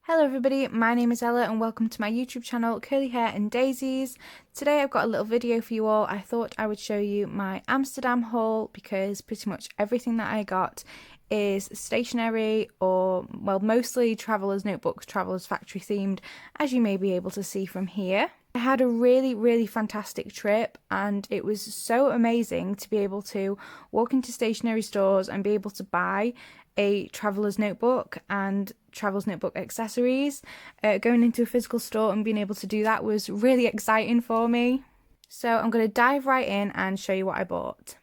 Hello everybody, my name is Ella and welcome to my YouTube channel Curly Hair and Daisies. Today I've got a little video for you all. I thought I would show you my Amsterdam haul because pretty much everything that I got is stationery or, well, mostly traveller's notebooks, traveller's factory themed, as you may be able to see from here. I had a really fantastic trip and it was so amazing to be able to walk into stationery stores and be able to buy a traveller's notebook and traveller's notebook accessories. Going into a physical store and being able to do that was really exciting for me. So I'm going to dive right in and show you what I bought.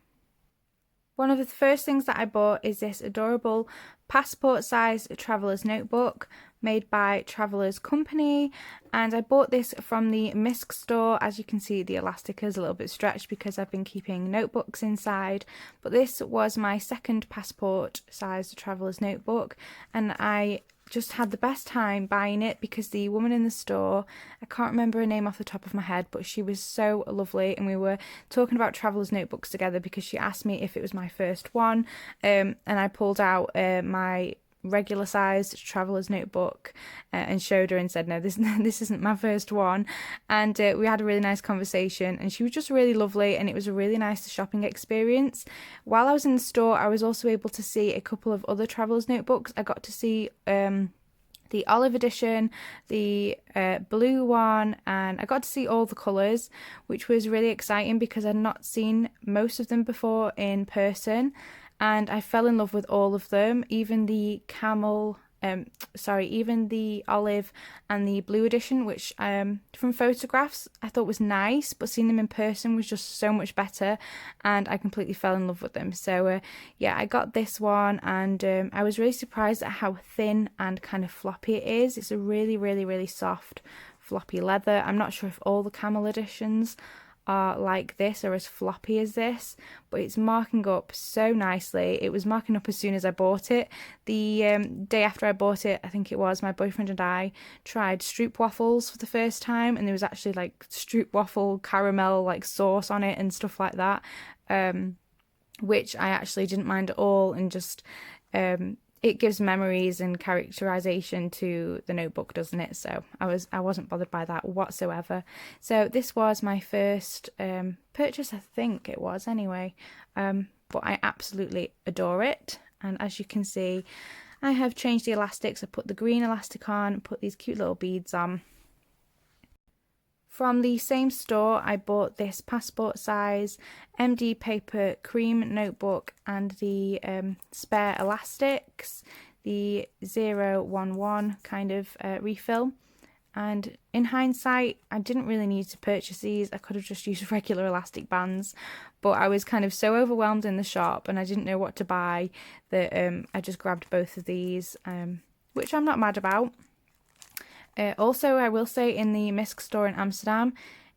One of the first things that I bought is this adorable passport-sized traveller's notebook made by Traveller's Company, and I bought this from the MISC store. As you can see, the elastic is a little bit stretched because I've been keeping notebooks inside, but this was my second passport-sized traveller's notebook, and I just had the best time buying it because the woman in the store, I can't remember her name off the top of my head, but she was so lovely, and we were talking about traveller's notebooks together because she asked me if it was my first one, and I pulled out my regular sized traveller's notebook and showed her and said, no, this isn't my first one, and we had a really nice conversation, and she was just really lovely, and it was a really nice shopping experience. While I was in the store, I was also able to see a couple of other traveller's notebooks. I got to see the olive edition, the blue one, and I got to see all the colours, which was really exciting because I'd not seen most of them before in person. And I fell in love with all of them, even the even the olive and the blue edition, which from photographs I thought was nice, but seeing them in person was just so much better, and I completely fell in love with them. So yeah, I got this one, and I was really surprised at how thin and kind of floppy it is. It's a really soft, floppy leather. I'm not sure if all the camel editions are like this or as floppy as this, but it's marking up so nicely. It was marking up as soon as I bought it. The day after I bought it, I think it was, my boyfriend and I tried stroop waffles for the first time, and there was actually like stroop waffle caramel like sauce on it and stuff like that, which I actually didn't mind at all, and just it gives memories and characterization to the notebook, doesn't it? So I wasn't bothered by that whatsoever. So this was my first purchase, I think it was anyway, but I absolutely adore it. And as you can see, I have changed the elastics. I put the green elastic on, put these cute little beads on. From the same store, I bought this passport size MD paper cream notebook and the spare elastics, the 011 kind of refill. And in hindsight, I didn't really need to purchase these. I could have just used regular elastic bands, but I was kind of so overwhelmed in the shop and I didn't know what to buy that I just grabbed both of these, which I'm not mad about. Also, I will say in the MISC store in Amsterdam,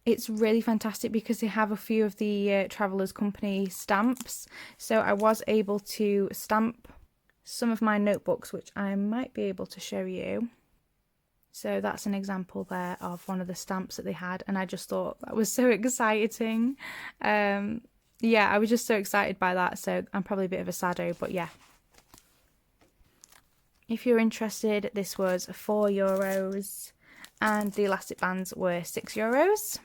it's really fantastic because they have a few of the Traveller's Company stamps. So I was able to stamp some of my notebooks, which I might be able to show you. So that's an example there of one of the stamps that they had, and I just thought that was so exciting. Yeah, I was just so excited by that, so I'm probably a bit of a saddo, but yeah. If you're interested, this was €4 and the elastic bands were €6.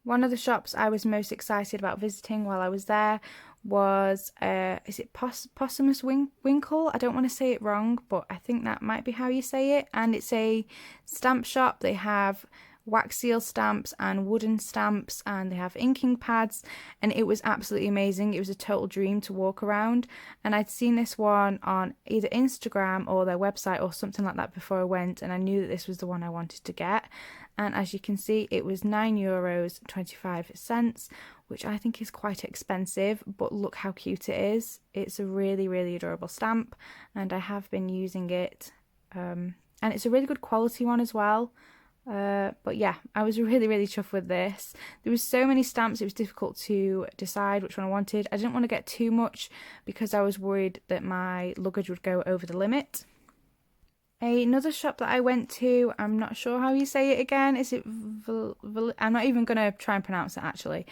One of the shops I was most excited about visiting while I was there was, is it Possumus Winkle? I don't want to say it wrong, but I think that might be how you say it. And it's a stamp shop. They have wax seal stamps and wooden stamps, and they have inking pads, and it was absolutely amazing. It was a total dream to walk around, and I'd seen this one on either Instagram or their website or something like that before I went, and I knew that this was the one I wanted to get. And as you can see, it was €9.25, which I think is quite expensive, but look how cute it is. It's a really adorable stamp, and I have been using it, and it's a really good quality one as well. But yeah, I was really chuffed with this. There was so many stamps, it was difficult to decide which one I wanted. I didn't want to get too much because I was worried that my luggage would go over the limit. Another shop that I went to, I'm not sure how you say it again. Is it I'm not even going to try and pronounce it actually.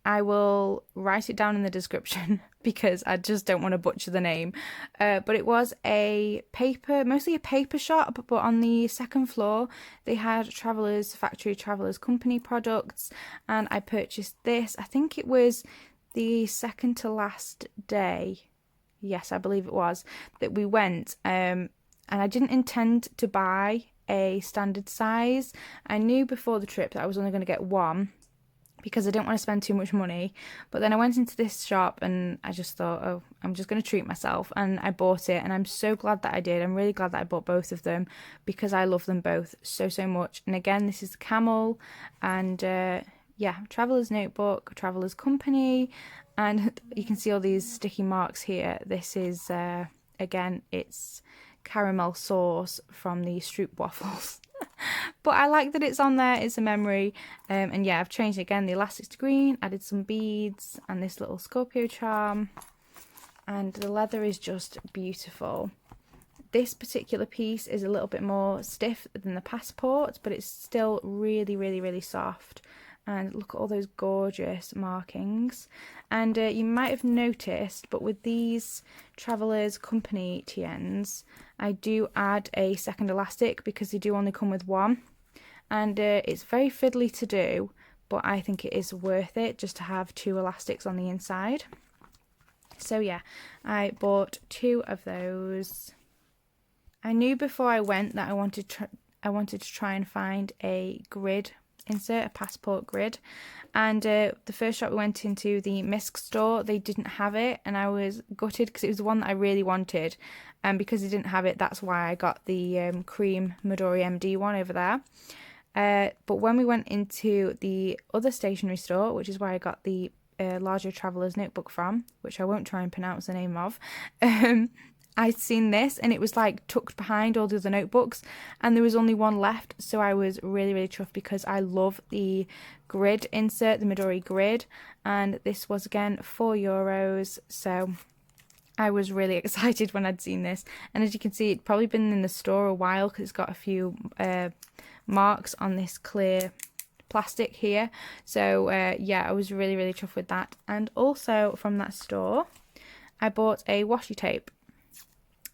I will write it down in the description because I just don't want to butcher the name. But it was mostly a paper shop, but on the second floor they had factory Travellers company products, and I purchased this. I think it was the second to last day. Yes, I believe it was, that we went. And I didn't intend to buy a standard size. I knew before the trip that I was only going to get one, because I didn't want to spend too much money. But then I went into this shop and I just thought, oh, I'm just going to treat myself. And I bought it, and I'm so glad that I did. I'm really glad that I bought both of them because I love them both so, so much. And again, this is the camel, and yeah, Traveller's Notebook, Traveller's Company. And you can see all these sticky marks here. This is, again, it's caramel sauce from the Stroop waffles. But I like that it's on there. It's a memory. And yeah, I've changed again the elastics to green, added some beads and this little Scorpio charm, and the leather is just beautiful. This particular piece is a little bit more stiff than the passport, but it's still really, really, really soft. And look at all those gorgeous markings. And you might have noticed, but with these Travellers Company TNs, I do add a second elastic because they do only come with one. And it's very fiddly to do, but I think it is worth it just to have two elastics on the inside. So yeah, I bought two of those. I knew before I went that I wanted to try and find a grid insert, a passport grid, and the first shop we went into, the MISC store, they didn't have it, and I was gutted because it was the one that I really wanted, and because they didn't have it, that's why I got the cream Midori MD one over there. But when we went into the other stationery store, which is where I got the larger Traveller's Notebook from, which I won't try and pronounce the name of, I'd seen this and it was like tucked behind all the other notebooks, and there was only one left, so I was really, really chuffed because I love the grid insert, the Midori grid, and this was again €4, so I was really excited when I'd seen this. And as you can see, it'd probably been in the store a while because it's got a few marks on this clear plastic here, so yeah, I was really, really chuffed with that. And also from that store I bought a washi tape.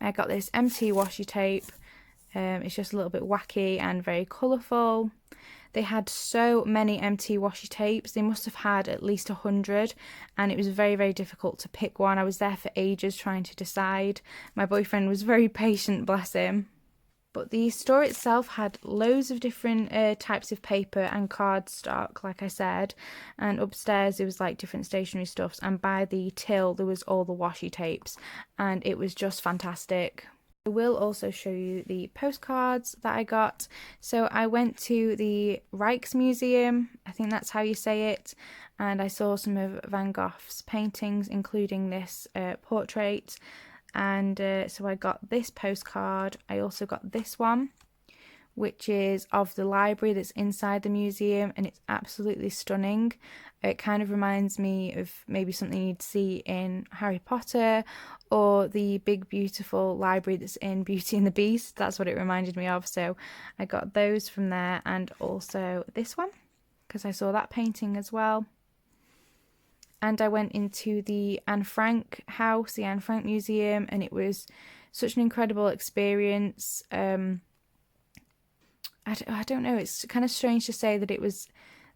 I got this MT washi tape. It's just a little bit wacky and very colourful. They had so many MT washi tapes. They must have had at least 100, and it was very, very difficult to pick one. I was there for ages trying to decide. My boyfriend was very patient, bless him. But the store itself had loads of different types of paper and cardstock, like I said. And upstairs there was like different stationery stuffs. And by the till there was all the washi tapes. And it was just fantastic. I will also show you the postcards that I got. So I went to the Rijksmuseum, I think that's how you say it. And I saw some of Van Gogh's paintings, including this portrait. And so I got this postcard. I also got this one, which is of the library that's inside the museum, and it's absolutely stunning. It kind of reminds me of maybe something you'd see in Harry Potter, or the big beautiful library that's in Beauty and the Beast. That's what it reminded me of. So I got those from there, and also this one because I saw that painting as well. And I went into the Anne Frank house, the Anne Frank Museum, and it was such an incredible experience. I don't know, it's kind of strange to say that it was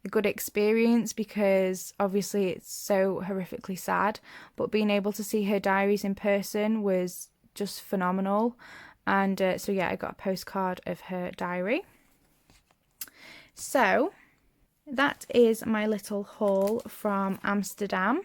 a good experience because obviously it's so horrifically sad, but being able to see her diaries in person was just phenomenal. And so yeah, I got a postcard of her diary. So that is my little haul from Amsterdam.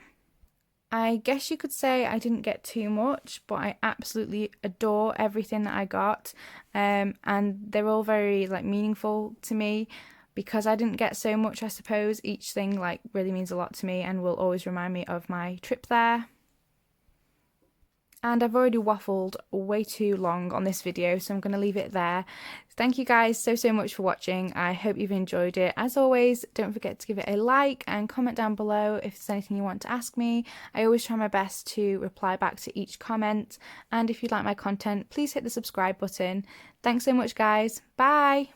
I guess you could say I didn't get too much, but I absolutely adore everything that I got. And they're all very like meaningful to me because I didn't get so much, I suppose. Each thing like really means a lot to me and will always remind me of my trip there. And I've already waffled way too long on this video, so I'm going to leave it there. Thank you guys so much for watching. I hope you've enjoyed it. As always, don't forget to give it a like and comment down below if there's anything you want to ask me. I always try my best to reply back to each comment. And if you like my content, please hit the subscribe button. Thanks so much, guys. Bye!